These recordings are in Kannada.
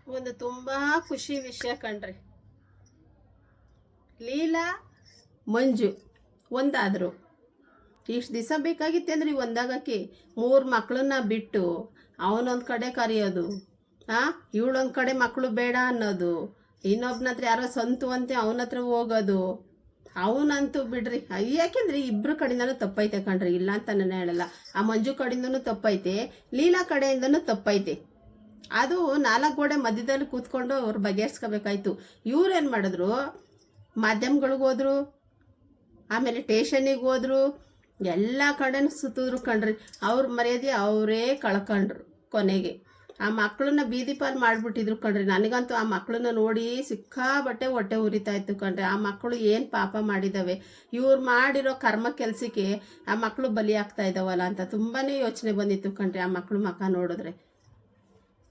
ಒಂದು ತುಂಬಾ ಖುಷಿ ವಿಷಯ ಕಣ್ರಿ. ಲೀಲಾ ಮಂಜು ಒಂದಾದ್ರು. ಇಷ್ಟು ದಿವಸ ಬೇಕಾಗಿತ್ತೆ ಅಂದ್ರೆ ಒಂದಾಗಕ್ಕೆ 3 ಮಕ್ಕಳನ್ನ ಬಿಟ್ಟು ಅವನೊಂದು ಕಡೆ ಕರೆಯೋದು, ಇವಳೊಂದು ಕಡೆ ಮಕ್ಕಳು ಬೇಡ ಅನ್ನೋದು, ಇನ್ನೊಬ್ಬನ ಹತ್ರ ಯಾರೋ ಸಂತು ಅಂತೆ ಅವನ ಹತ್ರ ಹೋಗೋದು. ಅವನಂತೂ ಬಿಡ್ರಿ, ಯಾಕೆಂದ್ರೆ ಇಬ್ರು ಕಡೆಯಿಂದನೂ ತಪ್ಪೈತೆ ಕಣ್ರಿ, ಇಲ್ಲ ಅಂತ ನಾನು ಹೇಳಲ್ಲ. ಆ ಮಂಜು ಕಡೆಯಿಂದನೂ ತಪ್ಪೈತೆ, ಲೀಲಾ ಕಡೆಯಿಂದನೂ ತಪ್ಪೈತೆ. ಅದು 4 ಗೋಡೆ ಮಧ್ಯದಲ್ಲಿ ಕೂತ್ಕೊಂಡು ಅವ್ರು ಬಗೆಹರಿಸ್ಕೋಬೇಕಾಯ್ತು. ಇವ್ರೇನು ಮಾಡಿದ್ರು, ಮಾಧ್ಯಮಗಳಿಗೆ ಹೋದ್ರು, ಆಮೇಲೆ ಸ್ಟೇಷನಿಗೆ ಹೋದ್ರು, ಎಲ್ಲ ಕಡೆನೂ ಸುತ್ತಿದ್ರು ಕಣ್ರಿ. ಅವ್ರ ಮರ್ಯಾದೆ ಅವರೇ ಕಳ್ಕೊಂಡ್ರು. ಕೊನೆಗೆ ಆ ಮಕ್ಕಳನ್ನ ಬೀದಿ ಪಾಲು ಮಾಡಿಬಿಟ್ಟಿದ್ರು ಕಣ್ರಿ. ನನಗಂತೂ ಆ ಮಕ್ಕಳನ್ನ ನೋಡಿ ಸಿಕ್ಕಾಬಟ್ಟೆ ಹೊಟ್ಟೆ ಉರಿತಾ ಇತ್ತು ಕಣ್ರಿ. ಆ ಮಕ್ಕಳು ಏನು ಪಾಪ ಮಾಡಿದ್ದಾವೆ, ಇವ್ರು ಮಾಡಿರೋ ಕರ್ಮ ಕೆಲಸಕ್ಕೆ ಆ ಮಕ್ಕಳು ಬಲಿ ಆಗ್ತಾ ಇದ್ದಾವಲ್ಲ ಅಂತ ತುಂಬಾ ಯೋಚನೆ ಬಂದಿತ್ತು ಕಣ್ರಿ ಆ ಮಕ್ಕಳು ಮಕ್ಕ ನೋಡಿದ್ರೆ.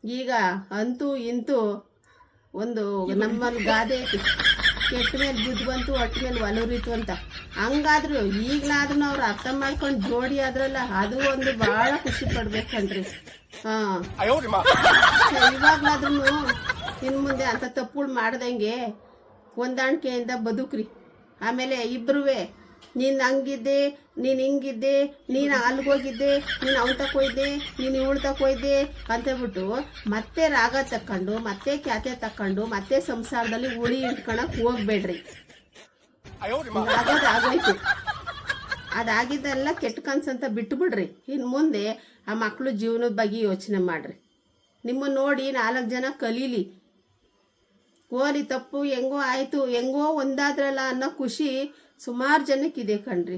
ಈಗ ಅಂತೂ ಇಂತೂ ಒಂದು ನಮ್ಮಲ್ಲಿ ಗಾದೆ ಐತಿ, ಕೆಟ್ಟ ಮೇಲೆ ಬುದ್ಧಿ ಬಂತು ಹೊಟ್ಟೆ ಮೇಲೆ ಒಲುರಿತು ಅಂತ. ಹಂಗಾದ್ರು ಈಗಲಾದ್ರೂ ಅವ್ರು ಅರ್ಥ ಮಾಡ್ಕೊಂಡು ಜೋಡಿ ಆದ್ರಲ್ಲ, ಅದು ಒಂದು ಭಾಳ ಖುಷಿ ಪಡ್ಬೇಕನ್ರಿ. ಇವಾಗ್ಲಾದ್ರೂ ಇನ್ನು ಮುಂದೆ ಅಂತ ತಪ್ಪುಗಳು ಮಾಡ್ದಂಗೆ ಹೊಂದಾಣಿಕೆಯಿಂದ ಬದುಕ್ರಿ. ಆಮೇಲೆ ಇಬ್ರುವೆ ನೀನು ಹಂಗಿದ್ದೆ, ನೀನು ಹಿಂಗಿದ್ದೆ, ನೀನು ಅಲ್ಗೋಗಿದ್ದೆ, ನೀನು ಅವನ್ ತಕೊಯ್ದೆ, ನೀನು ಇವಳು ತಕೊಯ್ದೆ ಅಂತೇಳ್ಬಿಟ್ಟು ಮತ್ತೆ ರಾಗ ತಕ್ಕೊಂಡು, ಮತ್ತೆ ಖ್ಯಾತೆ ತಕ್ಕೊಂಡು, ಮತ್ತೆ ಸಂಸಾರದಲ್ಲಿ ಉಳಿ ಇಟ್ಕೊಳಕ್ ಹೋಗ್ಬೇಡ್ರಿ. ಆಗೋಯ್ತು, ಅದಾಗಿದ್ದೆಲ್ಲ ಕೆಟ್ಟ ಕನ್ಸಂತ ಬಿಟ್ಟು ಬಿಡ್ರಿ. ಇನ್ನು ಮುಂದೆ ಆ ಮಕ್ಕಳು ಜೀವನದ ಬಗ್ಗೆ ಯೋಚನೆ ಮಾಡ್ರಿ. ನಿಮ್ಮನ್ನು ನೋಡಿ 4 ಜನ ಕಲೀಲಿ. ಓಲಿ ತಪ್ಪು ಹೆಂಗೋ ಆಯಿತು, ಹೆಂಗೋ ಒಂದಾದ್ರಲ್ಲ ಅನ್ನೋ ಖುಷಿ ಸುಮಾರು ಜನಕ್ಕಿದೆ ಕಣ್ರಿ,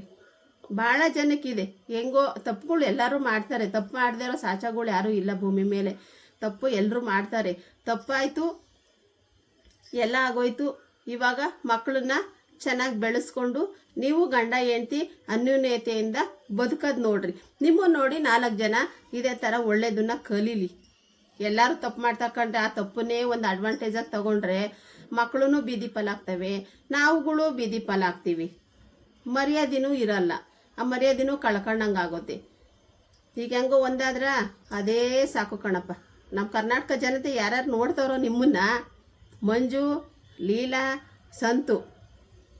ಭಾಳ ಜನಕ್ಕಿದೆ. ಹೆಂಗೋ ತಪ್ಪುಗಳು ಎಲ್ಲರೂ ಮಾಡ್ತಾರೆ, ತಪ್ಪು ಮಾಡದೇ ಇರೋ ಸಾಚಗಳು ಯಾರೂ ಇಲ್ಲ ಭೂಮಿ ಮೇಲೆ. ತಪ್ಪು ಎಲ್ಲರೂ ಮಾಡ್ತಾರೆ. ತಪ್ಪಾಯಿತು, ಎಲ್ಲ ಆಗೋಯ್ತು. ಇವಾಗ ಮಕ್ಕಳನ್ನ ಚೆನ್ನಾಗಿ ಬೆಳೆಸ್ಕೊಂಡು ನೀವು ಗಂಡ ಹೆಂಡ್ತಿ ಅನ್ಯೋನ್ಯತೆಯಿಂದ ಬದುಕೋದು ನೋಡ್ರಿ. ನಿಮ್ಮನ್ನು ನೋಡಿ 4 ಜನ ಇದೇ ಥರ ಒಳ್ಳೇದನ್ನ ಕಲೀಲಿ. ಎಲ್ಲರೂ ತಪ್ಪು ಮಾಡ್ತಕ್ಕಂಡ್ರೆ ಆ ತಪ್ಪನ್ನೇ ಒಂದು ಅಡ್ವಾಂಟೇಜಾಗಿ ತಗೊಂಡ್ರೆ ಮಕ್ಕಳು ಬೀದಿ ಪಾಲಾಗ್ತವೆ, ನಾವುಗಳು ಬೀದಿ ಪಾಲಾಗ್ತೀವಿ, ಮರ್ಯಾದೆನೂ ಇರಲ್ಲ. ಆ ಮರ್ಯಾದೆನೂ ಕಳ್ಕೊಂಡಂಗೆ ಆಗುತ್ತೆ. ಈಗ ಹೆಂಗೋ ಒಂದಾದ್ರ ಅದೇ ಸಾಕು ಕಣಪ್ಪ. ನಮ್ಮ ಕರ್ನಾಟಕ ಜನತೆ ಯಾರ್ಯಾರು ನೋಡ್ತಾರೋ ನಿಮ್ಮನ್ನ, ಮಂಜು, ಲೀಲಾ, ಸಂತು,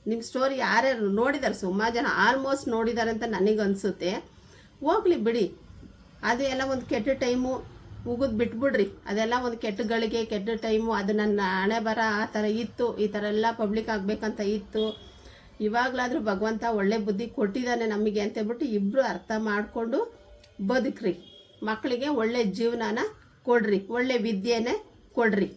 ನಿಮ್ಮ ಸ್ಟೋರಿ ಯಾರ್ಯಾರು ನೋಡಿದ್ದಾರೆ, ಸುಮಾರು ಜನ ಆಲ್ಮೋಸ್ಟ್ ನೋಡಿದ್ದಾರೆ ಅಂತ ನನಗನ್ಸುತ್ತೆ. ಹೋಗ್ಲಿ ಬಿಡಿ, ಅದು ಎಲ್ಲ ಒಂದು ಕೆಟ್ಟ ಟೈಮು, ಉಗಿದು ಬಿಟ್ಬಿಡ್ರಿ. ಅದೆಲ್ಲ ಒಂದು ಕೆಟ್ಟ ಗಳಿಗೆ, ಕೆಟ್ಟ ಟೈಮು. ಅದು ನನ್ನ ಹಣೆ ಬರ ಆ ಥರ ಇತ್ತು, ಈ ಥರ ಎಲ್ಲ ಪಬ್ಲಿಕ್ ಆಗಬೇಕಂತ ಇತ್ತು. ಇವಾಗಲಾದರೂ ಭಗವಂತ ಒಳ್ಳೆ ಬುದ್ಧಿ ಕೊಟ್ಟಿದ್ದಾನೆ ನಮಗೆ ಅಂತೇಳ್ಬಿಟ್ಟು ಇಬ್ಬರು ಅರ್ಥ ಮಾಡಿಕೊಂಡು ಬದುಕ್ರಿ. ಮಕ್ಕಳಿಗೆ ಒಳ್ಳೆ ಜೀವನನ ಕೊಡ್ರಿ, ಒಳ್ಳೆ ವಿದ್ಯೆನೇ ಕೊಡ್ರಿ.